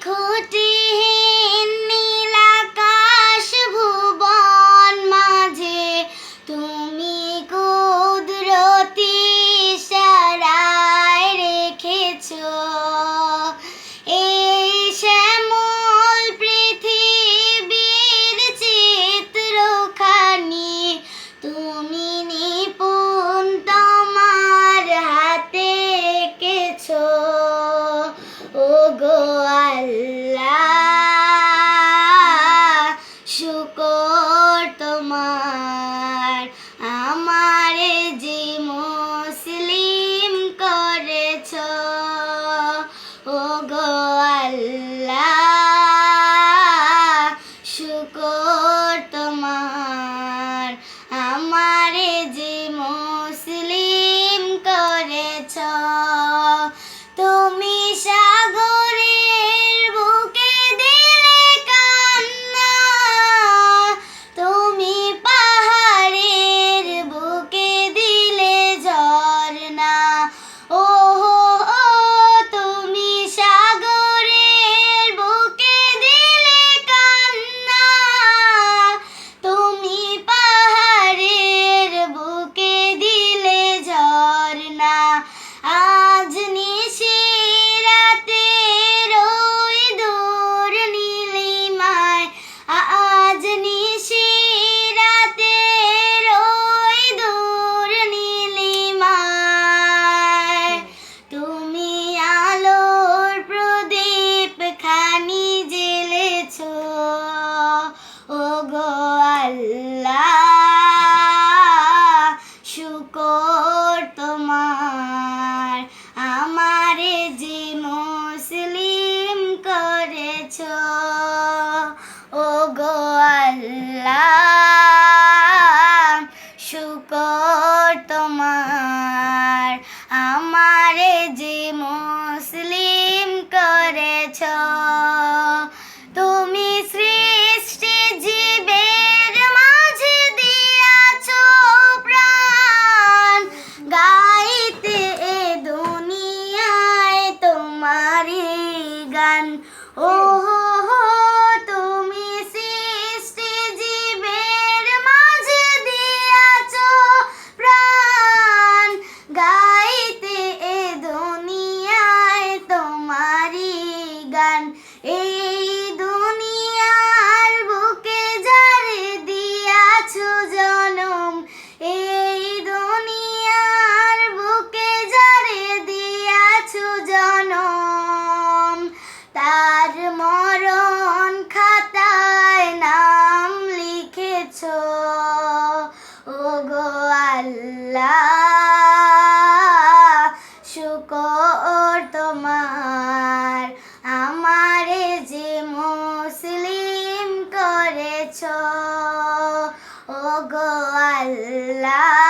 খুঁটিহীন নীল আকাশ ভুবন মাঝে তুমি কুদরতি ইশারায় রেখেছো এই শ্যামল পৃথিবীর চিত্রখানি তুমি নিপুণ তোমার হাতে এঁকেছো ওগো আল্লাহ শুকর তোমার আমারে যে মুসলিম করেছো ওগো আল্লাহ শুকর তোমার আমারে যে মুসলিম করেছো তুমি সাগরের বুকে দিলে কান্না তুমি পাহাড়ের বুকে দিলে ঝরনা ওহো তুমি সাগরের বুকে দিলে কান্না তুমি পাহাড়ের বুকে দিলে ঝরনা আজ নিশিরাতে ওই দূর নীলিমায় আজ নিশিরাতে ওই দূর নীলিমায় তুমি আলোর প্রদীপ খানি জ্বেলেছো ওগো আল্লাহ শুকর তোমার আমারে যে মুসলিম করেছো ওগো আল্লাহ শুকর তোমার আমারে যে মুসলিম করেছো তুমি সৃষ্টি জীবের মাঝে দিয়াছো প্রাণ গাইতে এ দুনিয়ায় তোমারই গান ওহো তুমি সৃষ্টি জীবের মাঝে দিয়াছো প্রাণ গাইতে এ দুনিয়ায় তোমারই গান এই দুনিয়ার বুকে যারে দিয়াছো জনম এই দুনিয়ার বুকে যারে দিয়াছো জনম তার মরণ খাতায় নাম লিখেছো ওগো আল্লাহ শুকর তোমার আমারে যে মুসলিম করেছো ওগো আল্লাহ